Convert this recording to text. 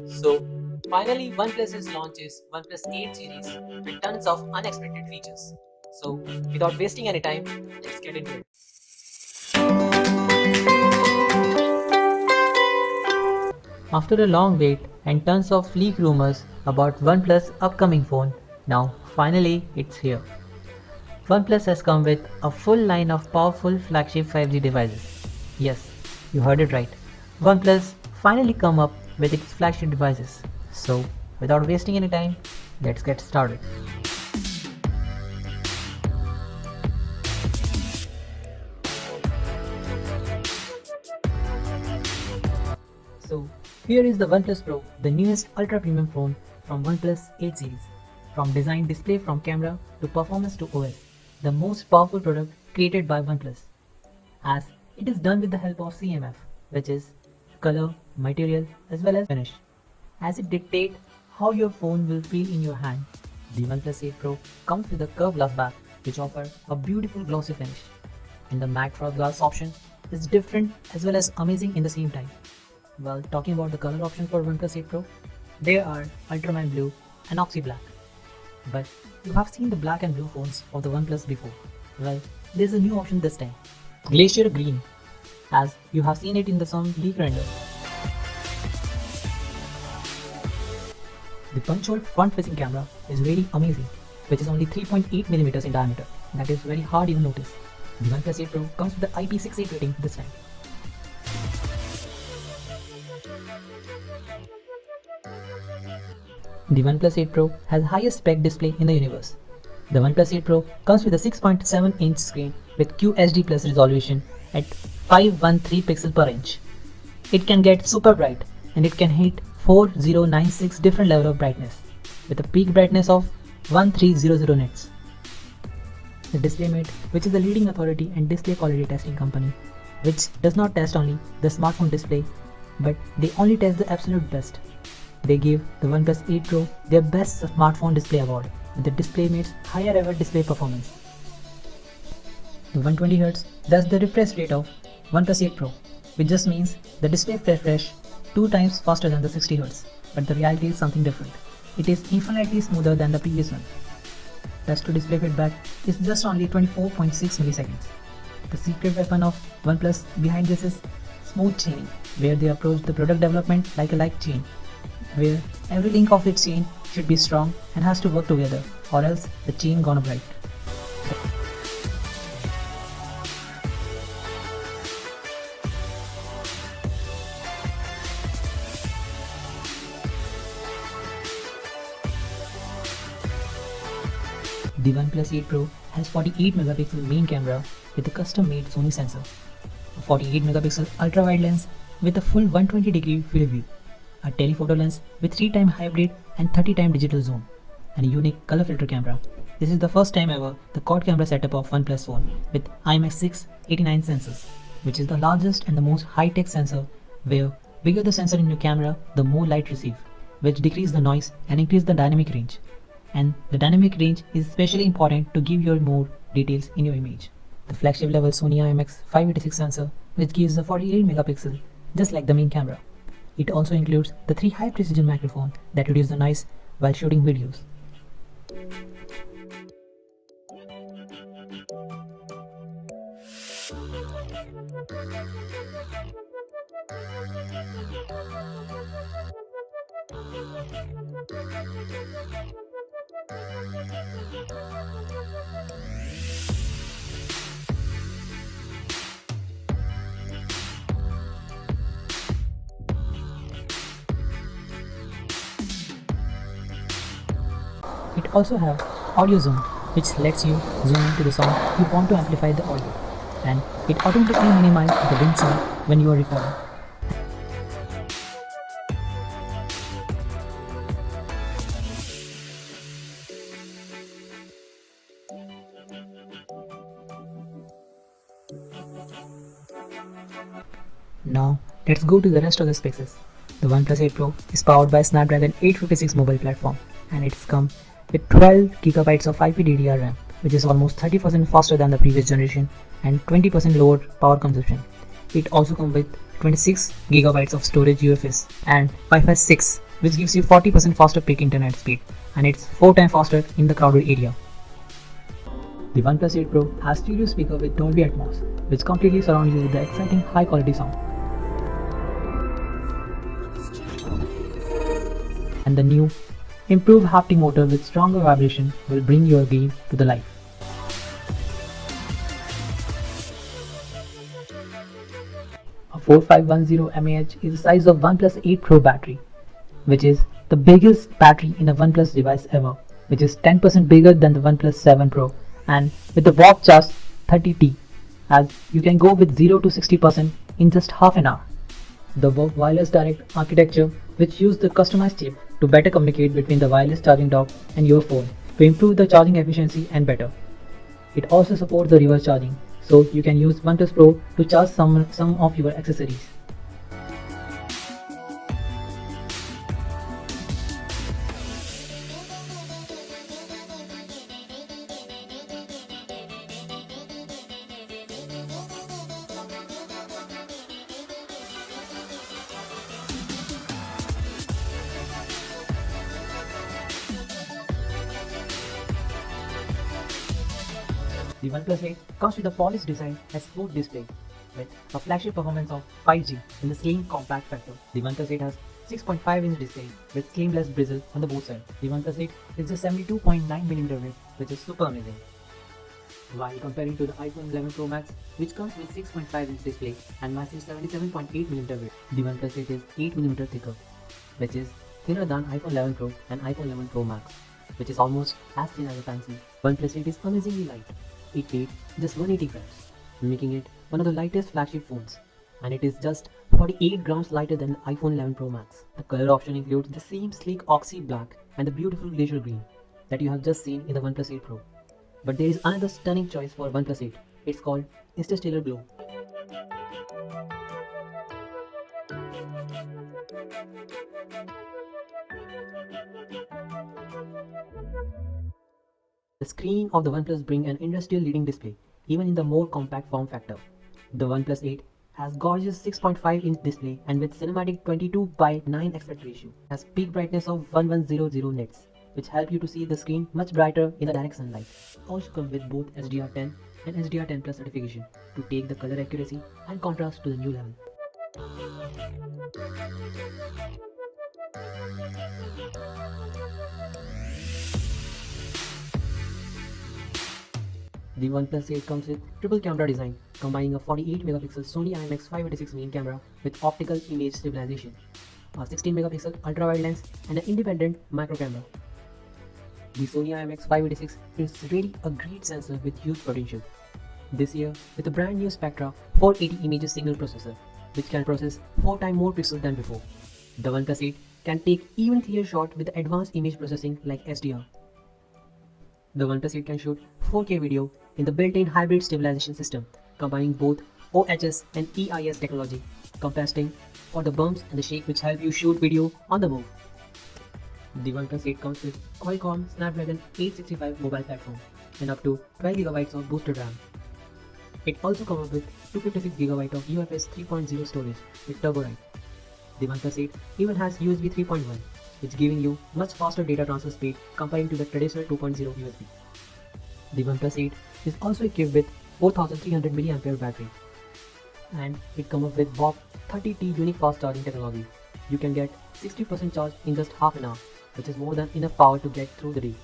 So, finally, OnePlus launches OnePlus 8 series with tons of unexpected features. So, without wasting any time, let's get into it. After a long wait and tons of leak rumors about OnePlus' upcoming phone, now finally it's here. OnePlus has come with a full line of powerful flagship 5G devices. Yes, you heard it right. OnePlus finally come up with its flagship devices. So, without wasting any time, let's get started. So, here is the OnePlus Pro, the newest ultra premium phone from OnePlus 8 series. From design, display, from camera to performance to OS, the most powerful product created by OnePlus, as it is done with the help of CMF, which is color, material, as well as finish, as it dictates how your phone will feel in your hand. The OnePlus 8 Pro comes with a curved glass back, which offers a beautiful glossy finish, and the matte frost glass option is different as well as amazing in the same time. Well, talking about the color option for OnePlus 8 Pro, there are ultramarine blue and oxy black. But you have seen the black and blue phones of the OnePlus before. Well, there's a new option this time, Glacier Green, as you have seen it in the some leak render. The punch-hole front-facing camera is really amazing, which is only 3.8mm in diameter. That is very hard to notice. The OnePlus 8 Pro comes with the IP68 rating this time. The OnePlus 8 Pro has highest spec display in the universe. The OnePlus 8 Pro comes with a 6.7-inch screen with QHD Plus resolution at 513 pixels per inch. It can get super bright and it can hit 4096 different level of brightness with a peak brightness of 1300 nits. The DisplayMate, which is the leading authority and display quality testing company, which does not test only the smartphone display, but they only test the absolute best. They gave the OnePlus 8 Pro their best smartphone display award with the DisplayMate's higher ever display performance. The 120Hz, that's the refresh rate of OnePlus 8 Pro, which just means the display refresh 2 times faster than the 60Hz, but the reality is something different. It is infinitely smoother than the previous one. Touch to display feedback is just only 24.6 milliseconds. The secret weapon of OnePlus behind this is smooth chaining, where they approach the product development like a light chain, where every link of its chain should be strong and has to work together, or else the chain gonna break. The OnePlus 8 Pro has 48 megapixel main camera with a custom-made Sony sensor, a 48 megapixel ultra-wide lens with a full 120-degree field view, a telephoto lens with 3x hybrid and 30x digital zoom, and a unique color filter camera. This is the first time ever the quad camera setup of OnePlus phone with IMX6 89 sensors, which is the largest and the most high-tech sensor, where bigger the sensor in your camera, the more light receive, which decrease the noise and increase the dynamic range. And the dynamic range is especially important to give you more details in your image. The flagship level Sony IMX586 sensor, which gives a 48 megapixel, just like the main camera. It also includes the 3 high precision microphone that reduce the noise while shooting videos. It also has audio zoom, which lets you zoom into the sound you want to amplify the audio, and it automatically minimizes the wind sound when you are recording. Now, let's go to the rest of the specs. The OnePlus 8 Pro is powered by Snapdragon 856 mobile platform, and it's come with 12 GB of IP RAM, which is almost 30% faster than the previous generation and 20% lower power consumption. It also comes with 26 gigabytes of storage UFS and Wi-Fi 6, which gives you 40% faster peak internet speed, and it's 4 times faster in the crowded area. The OnePlus 8 Pro has stereo speaker with Dolby Atmos, which completely surrounds you with the exciting high quality sound. And the new improved haptic motor with stronger vibration will bring your game to the life. A 4510 mAh is the size of OnePlus 8 Pro battery, which is the biggest battery in a OnePlus device ever, which is 10% bigger than the OnePlus 7 Pro, and with the Warp Charge 30T, as you can go with 0 to 60% in just half an hour. The Warp Wireless Direct architecture, which uses the customized chip to better communicate between the wireless charging dock and your phone to improve the charging efficiency and better. It also supports the reverse charging, so you can use OnePlus Pro to charge some of your accessories. The OnePlus 8 comes with a polished design and smooth display with a flagship performance of 5G in the slim compact factor. The OnePlus 8 has 6.5-inch display with seamless bezel on the both sides. The OnePlus 8 is a 72.9mm width, which is super amazing. While comparing to the iPhone 11 Pro Max, which comes with 6.5-inch display and massive 77.8mm width, the OnePlus 8 is 8mm thicker, which is thinner than iPhone 11 Pro and iPhone 11 Pro Max, which is almost as thin as a pencil. OnePlus 8 is amazingly light. It weighs just 180 grams, making it one of the lightest flagship phones, and it is just 48 grams lighter than the iPhone 11 Pro Max. The color option includes the same sleek oxy black and the beautiful glacier green that you have just seen in the OnePlus 8 Pro. But there is another stunning choice for OnePlus 8. It's called Interstellar Glow. The screen of the OnePlus brings an industrial-leading display, even in the more compact form factor. The OnePlus 8 has gorgeous 6.5-inch display and with cinematic 22:9 aspect ratio, has peak brightness of 1100 nits, which help you to see the screen much brighter in the direct sunlight. Also comes with both HDR10 and HDR10 Plus certification to take the color accuracy and contrast to the new level. The OnePlus 8 comes with triple camera design, combining a 48-megapixel Sony IMX586 main camera with optical image stabilization, a 16-megapixel ultra-wide lens, and an independent micro camera. The Sony IMX586 is really a great sensor with huge potential. This year, with a brand new Spectra 480 image signal processor, which can process 4 times more pixels than before. The OnePlus 8 can take even clear shot with advanced image processing like SDR. The OnePlus 8 can shoot 4K video in the built-in hybrid stabilization system, combining both OHS and EIS technology, compensting for the bumps and the shake which help you shoot video on the move. The OnePlus 8 comes with Qualcomm Snapdragon 865 mobile platform and up to 12GB of boosted RAM. It also comes with 256GB of UFS 3.0 storage with TurboWrite. The OnePlus 8 even has USB 3.1, which giving you much faster data transfer speed compared to the traditional 2.0 USB. The OnePlus 8 is also equipped with 4300 mAh battery, and it comes with Warp 30T unique fast charging technology. You can get 60% charge in just half an hour, which is more than enough power to get through the day.